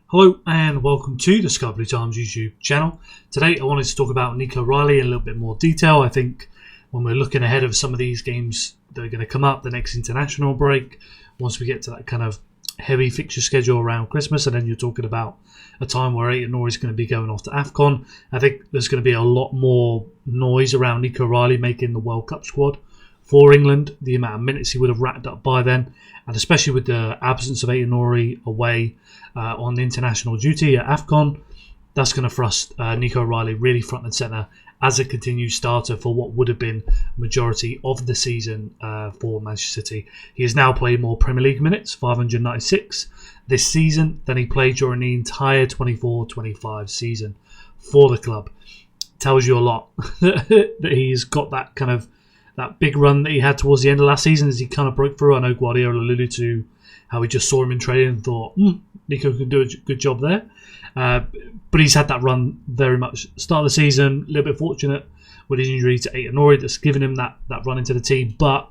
Hello and welcome to the Sky Blue Times YouTube channel. Today I wanted to talk about Nico Riley in a little bit more detail. I think when we're looking ahead of some of these games that are going to come up, the next international break, once we get to that kind of heavy fixture schedule around Christmas, and then you're talking about a time where Aït-Nouri is going to be going off to AFCON, I think there's going to be a lot more noise around Nico Riley making the World Cup squad for England, the amount of minutes he would have racked up by then, and especially with the absence of Aït-Nouri away on international duty at AFCON, that's going to thrust Nico Riley really front and centre as a continued starter for what would have been majority of the season for Manchester City. He has now played more Premier League minutes, 596, this season than he played during the entire 24-25 season for the club. Tells you a lot that he's got that kind of that big run that he had towards the end of last season as he kind of broke through. I know Guardiola alluded to how he just saw him in training and thought, Nico can do a good job there. But he's had that run very much. Start of the season, a little bit fortunate with his injury to Aït-Nouri that's given him that run into the team. But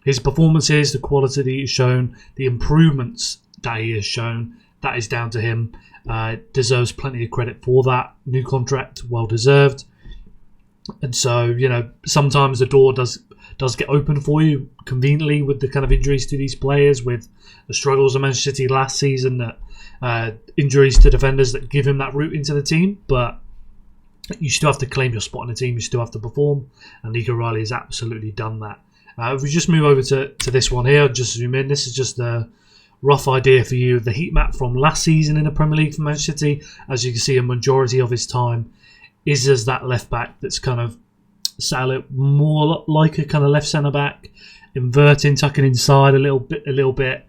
his performances, the quality that he's shown, the improvements that he has shown, that is down to him. Deserves plenty of credit for that. New contract, well deserved. And so, sometimes the door does get open for you conveniently with the kind of injuries to these players, with the struggles of Manchester City last season, that injuries to defenders that give him that route into the team. But you still have to claim your spot in the team. You still have to perform. And Nico Riley has absolutely done that. If we just move over to this one here, just zoom in. This is just a rough idea for you of the heat map from last season in the Premier League for Manchester City. As you can see, a majority of his time is as that left back that's kind of sat more like a kind of left centre back, inverting, tucking inside a little bit,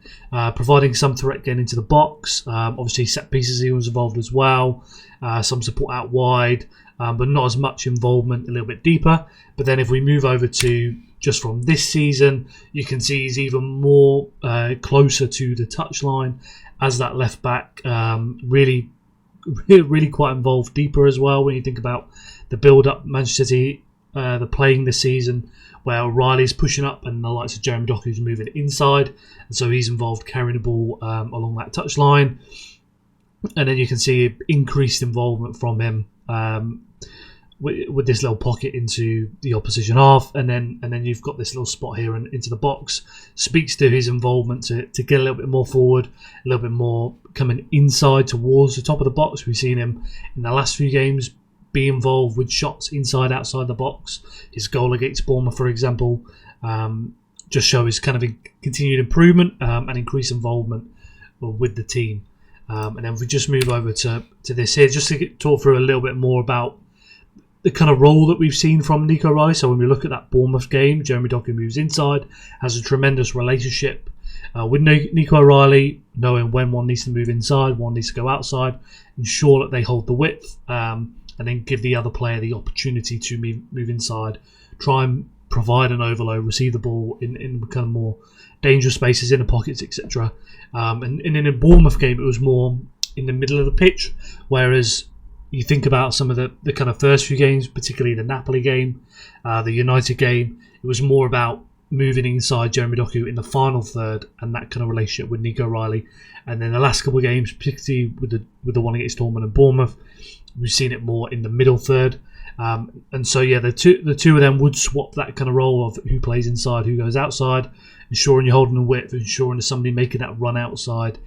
providing some threat getting into the box. Obviously, set pieces he was involved as well. Some support out wide, but not as much involvement. A little bit deeper. But then if we move over to just from this season, you can see he's even more closer to the touchline as that left back. Really quite involved deeper as well when you think about the build-up Manchester City, the playing this season, where Riley's pushing up and the likes of Jeremy Doku's moving inside, and so he's involved carrying the ball along that touchline. And then you can see increased involvement from him with this little pocket into the opposition half, and then you've got this little spot here into the box. Speaks to his involvement to get a little bit more forward, a little bit more coming inside towards the top of the box. We've seen him in the last few games be involved with shots inside, outside the box. His goal against Bournemouth, for example, just shows kind of continued improvement and increased involvement with the team. And then if we just move over to this here, just to talk through a little bit more about the kind of role that we've seen from Nico Riley. So when we look at that Bournemouth game, Jeremy Doku moves inside, has a tremendous relationship with Nico Riley, knowing when one needs to move inside, one needs to go outside, ensure that they hold the width, and then give the other player the opportunity to move inside, try and provide an overload, receive the ball in kind of more dangerous spaces, in the pockets, etc. And in a Bournemouth game, it was more in the middle of the pitch, whereas you think about some of the kind of first few games, particularly the Napoli game, the United game, it was more about moving inside Jeremy Doku in the final third and that kind of relationship with Nico Riley. And then the last couple of games, particularly with the one against Dortmund and Bournemouth, we've seen it more in the middle third. And so, yeah, the two of them would swap that kind of role of who plays inside, who goes outside, ensuring you're holding the width, ensuring there's somebody making that run outside.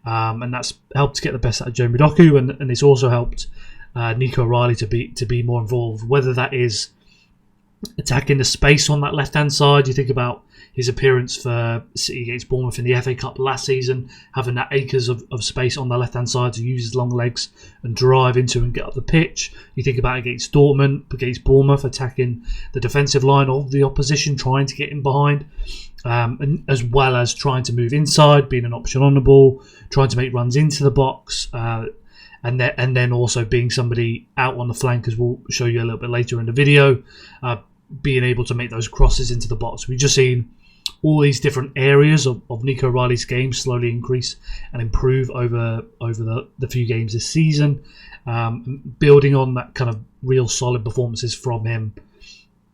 And that's helped to get the best out of Jeremy Doku, and it's also helped Nico Riley to be more involved, whether that is attacking the space on that left-hand side. You think about his appearance for City against Bournemouth in the FA Cup last season, having that acres of space on the left-hand side to use his long legs and drive into and get up the pitch. You think about against Dortmund, against Bournemouth, attacking the defensive line of the opposition, trying to get in behind, and as well as trying to move inside, being an option on the ball, trying to make runs into the box, and then also being somebody out on the flank, as we'll show you a little bit later in the video, being able to make those crosses into the box. We've just seen all these different areas of Nico Riley's game slowly increase and improve over the few games this season, building on that kind of real solid performances from him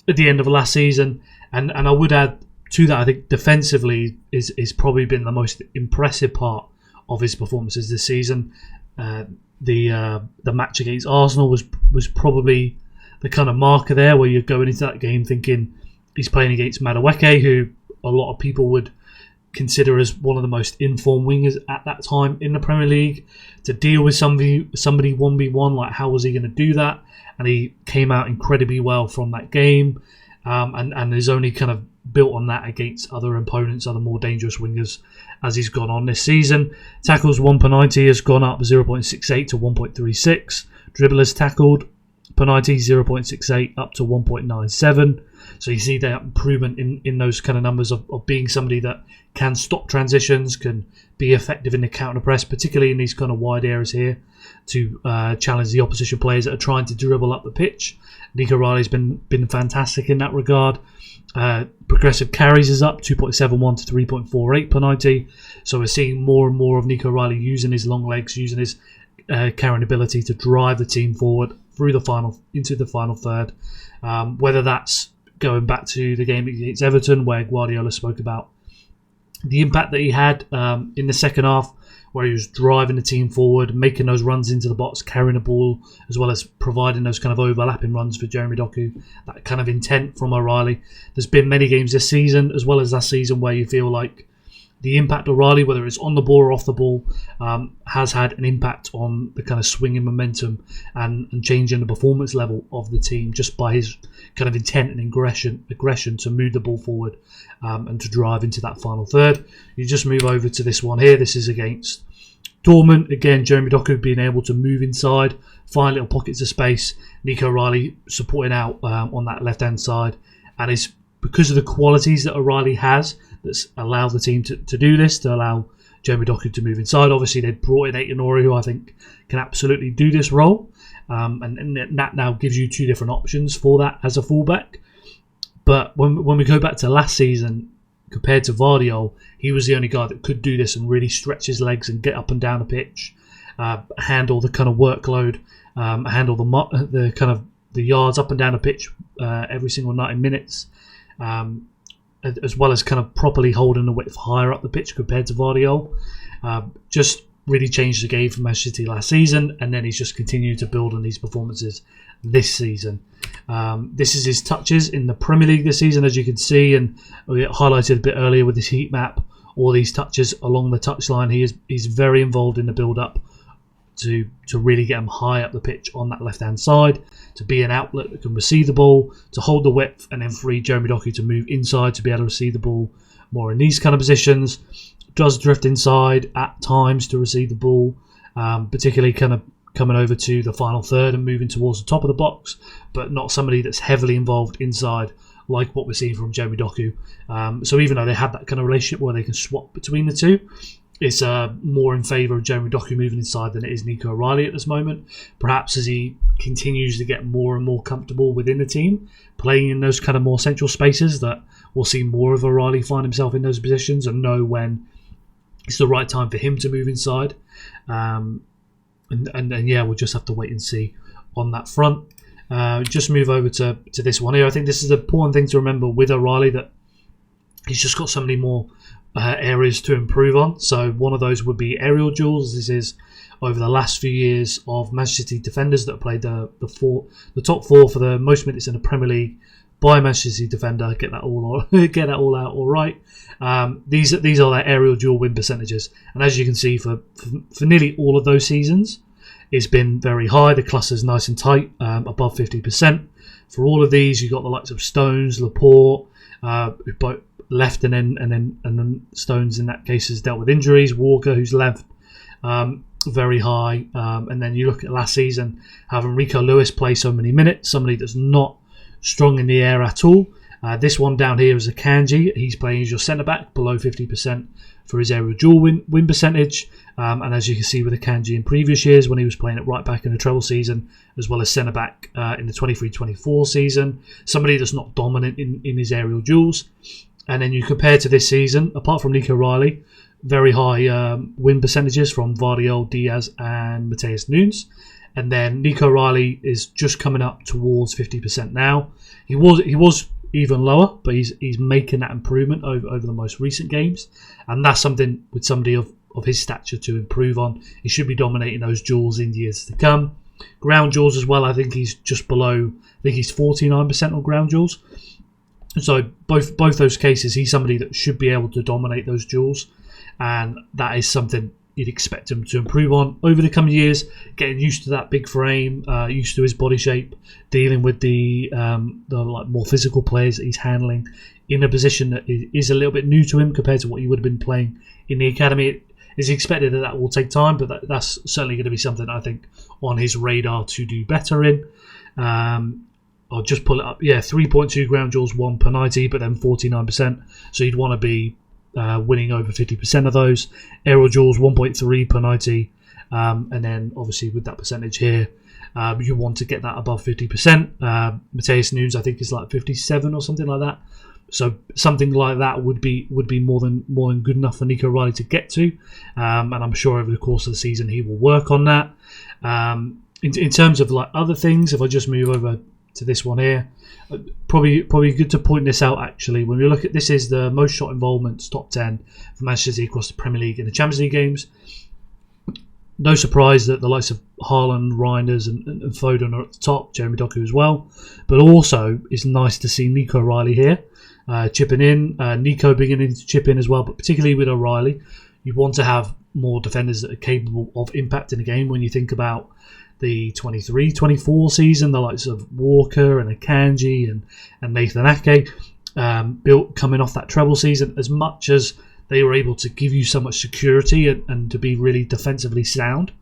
at the end of last season. And I would add to that, I think defensively is probably been the most impressive part of his performances this season. The match against Arsenal was probably the kind of marker there, where you're going into that game thinking he's playing against Madueke, who a lot of people would consider as one of the most informed wingers at that time in the Premier League. To deal with somebody 1v1, like, how was he going to do that? And he came out incredibly well from that game, and is only kind of built on that against other opponents, other more dangerous wingers, as he's gone on this season. Tackles 1 per 90 has gone up 0.68 to 1.36. Dribblers tackled per 90, 0.68 up to 1.97. So you see that improvement in those kind of numbers of being somebody that can stop transitions, can be effective in the counter press, particularly in these kind of wide areas here, to challenge the opposition players that are trying to dribble up the pitch. Nico Riley's been fantastic in that regard. Progressive carries is up 2.71 to 3.48 per 90. So we're seeing more and more of Nico Riley using his long legs, using his carrying ability to drive the team forward into the final third. Whether that's going back to the game against Everton, where Guardiola spoke about the impact that he had in the second half, where he was driving the team forward, making those runs into the box, carrying the ball, as well as providing those kind of overlapping runs for Jeremy Doku, that kind of intent from O'Reilly. There's been many games this season, as well as last season, where you feel like the impact of O'Reilly, whether it's on the ball or off the ball, has had an impact on the kind of swinging momentum and changing the performance level of the team, just by his kind of intent and aggression to move the ball forward and to drive into that final third. You just move over to this one here. This is against Dortmund. Again, Jeremy Doku being able to move inside, find little pockets of space. Nico O'Reilly supporting out on that left-hand side. And it's because of the qualities that O'Reilly has that's allowed the team to do this, to allow Jeremy Doku to move inside. Obviously, they brought in Aitonori, who I think can absolutely do this role. And that now gives you two different options for that as a fullback. But when we go back to last season, compared to Vardiol, he was the only guy that could do this and really stretch his legs and get up and down the pitch, handle the kind of workload, handle the kind of the yards up and down the pitch every single 90 minutes, as well as kind of properly holding the width higher up the pitch compared to Vardiol. Just really changed the game for Manchester City last season, and then he's just continued to build on these performances this season. This is his touches in the Premier League this season, as you can see, and we highlighted a bit earlier with this heat map, all these touches along the touchline. He's very involved in the build-up to really get him high up the pitch on that left-hand side, to be an outlet that can receive the ball, to hold the width, and then free Jeremy Doku to move inside to be able to receive the ball more in these kind of positions. Does drift inside at times to receive the ball, particularly kind of coming over to the final third and moving towards the top of the box, but not somebody that's heavily involved inside like what we're seeing from Jeremy Doku. So even though they have that kind of relationship where they can swap between the two, it's more in favour of Jeremy Doku moving inside than it is Nico O'Reilly at this moment. Perhaps as he continues to get more and more comfortable within the team, playing in those kind of more central spaces, that we'll see more of O'Reilly find himself in those positions and know when it's the right time for him to move inside. And yeah, we'll just have to wait and see on that front. Just move over to this one here. I think this is an important thing to remember with O'Reilly, that he's just got so many more areas to improve on. So one of those would be aerial duels. This is over the last few years of Manchester City defenders that have played the top four for the most minutes in the Premier League by a Manchester City defender. Get that all out all right. These are their aerial duel win percentages, and as you can see, for nearly all of those seasons, it's been very high. The cluster's nice and tight, above 50%. For all of these, you've got the likes of Stones, Laporte, who both left, and then Stones in that case has dealt with injuries. Walker, who's left, very high. And then you look at last season, having Rico Lewis play so many minutes, somebody that's not strong in the air at all. This one down here is a Kanji. He's playing as your centre-back, below 50% for his aerial duel win percentage. And as you can see with the Kanji in previous years, when he was playing at right-back in the treble season, as well as centre-back in the 23-24 season, somebody that's not dominant in his aerial duels. And then you compare to this season, apart from Nico Riley, very high win percentages from Vardiol, Diaz and Mateus Nunes. And then Nico Riley is just coming up towards 50% now. He was even lower, but he's making that improvement over the most recent games, and that's something with somebody of of his stature to improve on. He should be dominating those duels in years to come. Ground duels as well, I think he's just below, I think he's 49% on ground duels. So both those cases, he's somebody that should be able to dominate those duels, and that is something you'd expect him to improve on over the coming years, getting used to that big frame, used to his body shape, dealing with the like more physical players that he's handling in a position that is a little bit new to him compared to what he would have been playing in the academy. It is expected that will take time, but that's certainly going to be something I think on his radar to do better in. I'll just pull it up. Yeah, 3.2 ground duels, 1 per 90, but then 49%. So you'd want to be winning over 50% of those. Aerial duels, 1.3 per 90. And then obviously with that percentage here, you want to get that above 50%. Mateus Nunes, I think, is like 57 or something like that. So something like that would be more than good enough for Nico Riley to get to. And I'm sure over the course of the season he will work on that. In terms of like other things, if I just move over to this one here, probably good to point this out actually. When we look at this, is the most shot involvements top 10 for Manchester City across the Premier League and the Champions League games. No surprise that the likes of Haaland, Reinders and Foden are at the top, Jeremy Doku as well. But also it's nice to see Nico Riley here chipping in, Nico beginning to chip in as well, but particularly with O'Reilly, you want to have more defenders that are capable of impacting the game. When you think about the 23-24 season, the likes of Walker and Akanji and Nathan Ake, built coming off that treble season, as much as they were able to give you so much security and to be really defensively sound,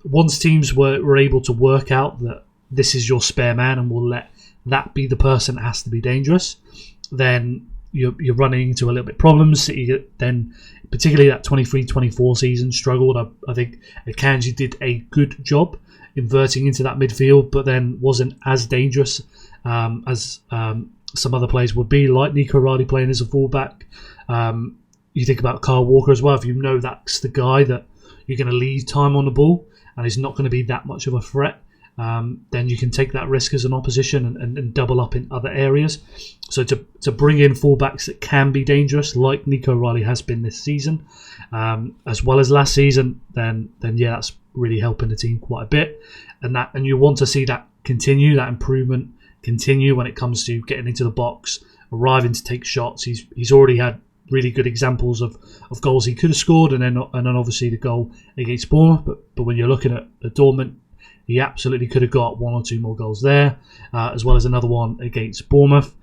once teams were able to work out that this is your spare man and will let that be the person that has to be dangerous, then you're running into a little bit problems. Then particularly that 23-24 season struggled. I think Akanji did a good job inverting into that midfield, but then wasn't as dangerous as some other players would be, like Nico Riley playing as a fullback. You think about Kyle Walker as well. If you know that's the guy that you're going to leave time on the ball and is not going to be that much of a threat, then you can take that risk as an opposition and double up in other areas. So to bring in fullbacks that can be dangerous, like Nico Riley has been this season, as well as last season, then yeah, that's really helping the team quite a bit. And you want to see that continue, that improvement continue when it comes to getting into the box, arriving to take shots. He's already had really good examples of goals he could have scored, and then obviously the goal against Bournemouth. But when you're looking at Dortmund, he absolutely could have got 1 or 2 more goals there, as well as another one against Bournemouth.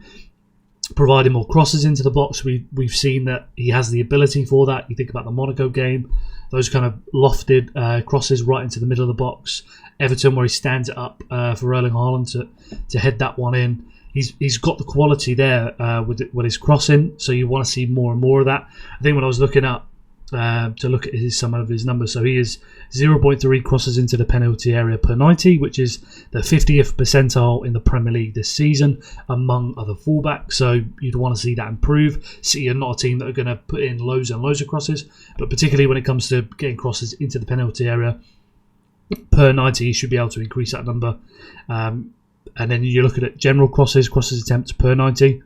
Providing more crosses into the box, we've seen that he has the ability for that. You think about the Monaco game, those kind of lofted crosses right into the middle of the box. Everton, where he stands it up for Erling Haaland to head that one in. He's got the quality there with his crossing, so you want to see more and more of that. I think when I was looking up to look at some of his numbers, so he is 0.3 crosses into the penalty area per 90, which is the 50th percentile in the Premier League this season among other fullbacks. So you'd want to see that improve. City are not a team that are going to put in loads and loads of crosses, but particularly when it comes to getting crosses into the penalty area per 90, you should be able to increase that number. And then you look at it, general crosses attempts per 90.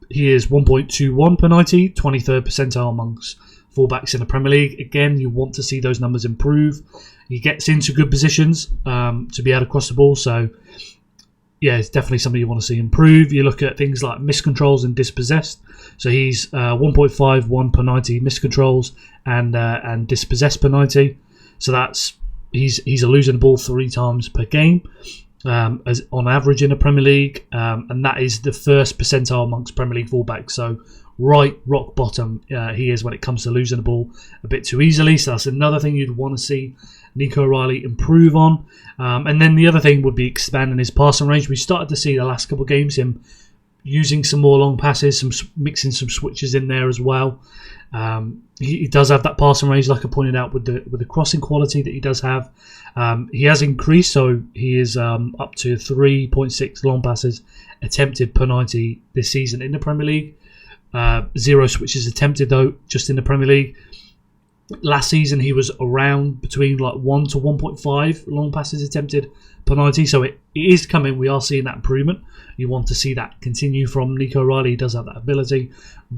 He is 1.21 per 90, 23rd percentile amongst fullbacks in the Premier League. Again, you want to see those numbers improve. He gets into good positions to be able to cross the ball. So, yeah, it's definitely something you want to see improve. You look at things like miscontrols and dispossessed. So he's 1.51 per 90 miscontrols and dispossessed per 90. So that's he's losing the ball 3 times per game. As on average in the Premier League, and that is the first percentile amongst Premier League fullbacks. So rock bottom he is when it comes to losing the ball a bit too easily. So that's another thing you'd want to see Nico Riley improve on. And then the other thing would be expanding his passing range. We started to see the last couple of games him using some more long passes, mixing some switches in there as well. He does have that passing range, like I pointed out, with the crossing quality that he does have. He has increased, so he is up to 3.6 long passes attempted per 90 this season in the Premier League. 0 switches attempted though, just in the Premier League. Last season he was around between like 1 to 1.5 long passes attempted per 90, so it is coming. We are seeing that improvement. You want to see that continue from Nico Riley. He does have that ability,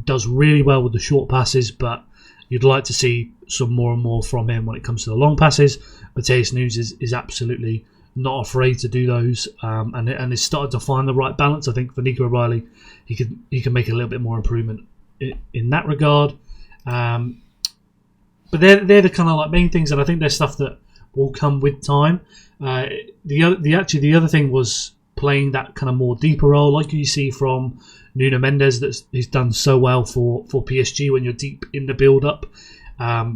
does really well with the short passes, but you'd like to see some more and more from him when it comes to the long passes. Mateus Nunes is absolutely not afraid to do those, and has started to find the right balance. I think for Nico O'Reilly, he can make a little bit more improvement in that regard. But they're the kind of like main things, and I think they're stuff that will come with time. The other thing was playing that kind of more deeper role, like you see from Nuno Mendes, that he's done so well for PSG when you're deep in the build-up,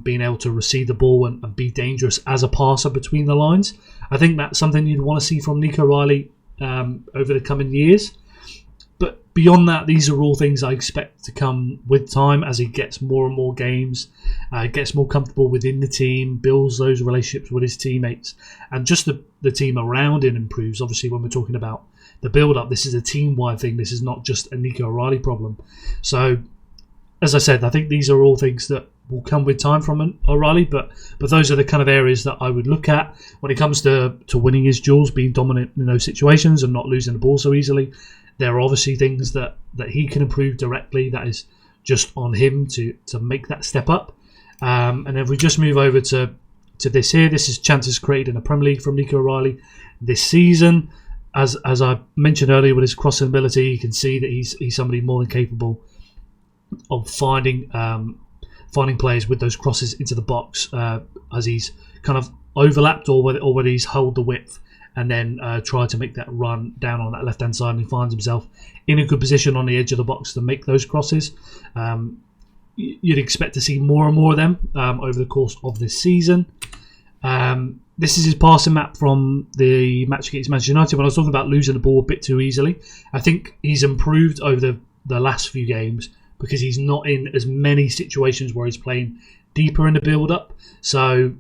being able to receive the ball and be dangerous as a passer between the lines. I think that's something you'd want to see from Nico O'Reilly over the coming years. But beyond that, these are all things I expect to come with time as he gets more and more games, gets more comfortable within the team, builds those relationships with his teammates, and just the team around him improves. Obviously, when we're talking about the build-up, this is a team-wide thing. This is not just a Nico O'Reilly problem. So, as I said, I think these are all things that will come with time from O'Reilly, but those are the kind of areas that I would look at when it comes to winning his duels, being dominant in those situations and not losing the ball so easily. There are obviously things that he can improve directly. That is just on him to make that step up. And if we just move over to this here, this is chances created in the Premier League from Nico O'Reilly this season. As I mentioned earlier, with his crossing ability, you can see that he's somebody more than capable of finding players with those crosses into the box as he's kind of overlapped or whether he's held the width and then tried to make that run down on that left-hand side, and he finds himself in a good position on the edge of the box to make those crosses. You'd expect to see more and more of them over the course of this season. This is his passing map from the match against Manchester United. When I was talking about losing the ball a bit too easily, I think he's improved over the last few games because he's not in as many situations where he's playing deeper in the build-up. So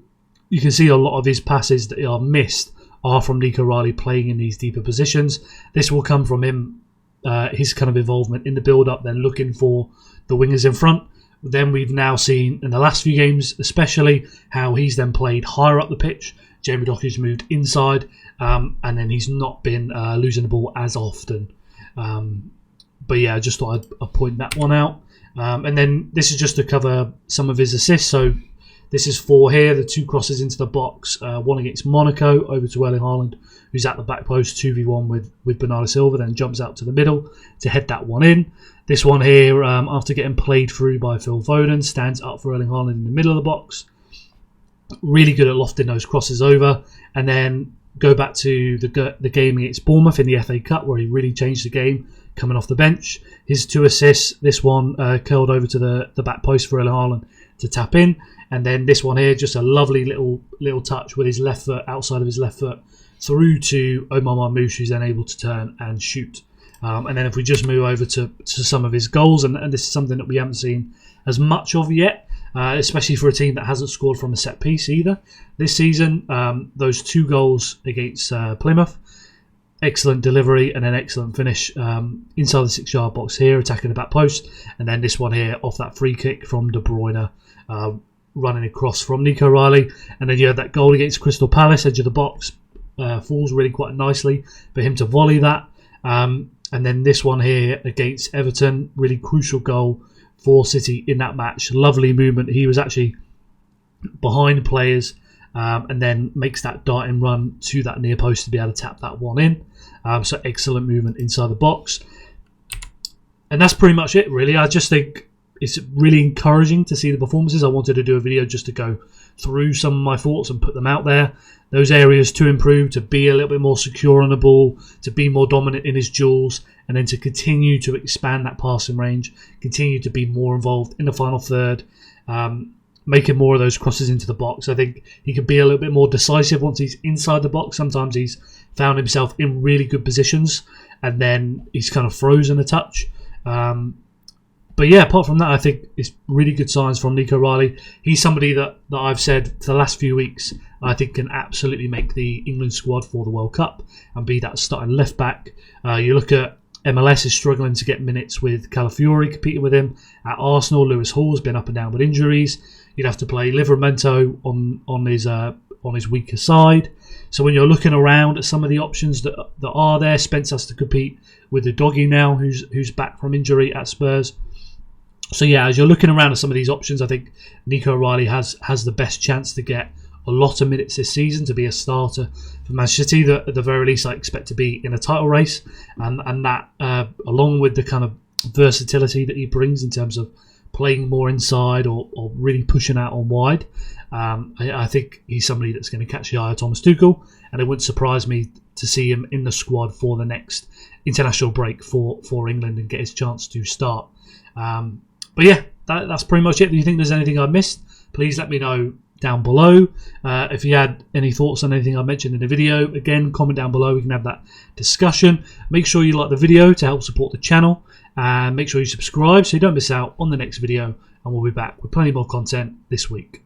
you can see a lot of his passes that are missed are from Nico O'Reilly playing in these deeper positions. This will come from him, his kind of involvement in the build-up, then looking for the wingers in front. Then we've now seen in the last few games, especially, how he's then played higher up the pitch. Jamie Doku's moved inside, and then he's not been losing the ball as often. But yeah, I just thought I'd point that one out. And then this is just to cover some of his assists. So this is 4 here, the 2 crosses into the box, one against Monaco over to Erling Haaland, who's at the back post 2v1 with Bernardo Silva, then jumps out to the middle to head that one in. This one here, after getting played through by Phil Foden, stands up for Erling Haaland in the middle of the box. Really good at lofting those crosses over, and then go back to the game against Bournemouth in the FA Cup, where he really changed the game coming off the bench. His 2 assists, this one curled over to the back post for Erling Haaland to tap in, and then this one here, just a lovely little touch with his left foot, outside of his left foot, through to Omar Marmoush, who's then able to turn and shoot. And then if we just move over to some of his goals, and this is something that we haven't seen as much of yet, especially for a team that hasn't scored from a set piece either this season. Those 2 goals against Plymouth, excellent delivery and an excellent finish inside the 6-yard box here, attacking the back post. And then this one here off that free kick from De Bruyne, running across from Nico O'Reilly. And then you had that goal against Crystal Palace, edge of the box, falls really quite nicely for him to volley that. And then this one here against Everton, really crucial goal for City in that match. Lovely movement. He was actually behind players and then makes that darting run to that near post to be able to tap that one in. So excellent movement inside the box. And that's pretty much it, really. I just think it's really encouraging to see the performances. I wanted to do a video just to go through some of my thoughts and put them out there. Those areas to improve, to be a little bit more secure on the ball, to be more dominant in his duels, and then to continue to expand that passing range, continue to be more involved in the final third, making more of those crosses into the box. I think he could be a little bit more decisive once he's inside the box. Sometimes he's found himself in really good positions and then he's kind of frozen a touch. But yeah, apart from that, I think it's really good signs from Nico O'Reilly. He's somebody that I've said for the last few weeks I think can absolutely make the England squad for the World Cup and be that starting left back. You look at MLS is struggling to get minutes with Calafiori competing with him. At Arsenal, Lewis Hall's been up and down with injuries. You'd have to play Livramento on his weaker side. So when you're looking around at some of the options that are there, Spence has to compete with the doggy now, who's back from injury at Spurs. So yeah, as you're looking around at some of these options, I think Nico Riley has the best chance to get a lot of minutes this season, to be a starter for Manchester City. That at the very least, I expect to be in a title race, and that along with the kind of versatility that he brings in terms of playing more inside or really pushing out on wide, I think he's somebody that's going to catch the eye of Thomas Tuchel, and it wouldn't surprise me to see him in the squad for the next international break for England and get his chance to start. But yeah, that's pretty much it. Do you think there's anything I missed? Please let me know down below. If you had any thoughts on anything I mentioned in the video, again, comment down below. We can have that discussion. Make sure you like the video to help support the channel, and make sure you subscribe so you don't miss out on the next video, and we'll be back with plenty more content this week.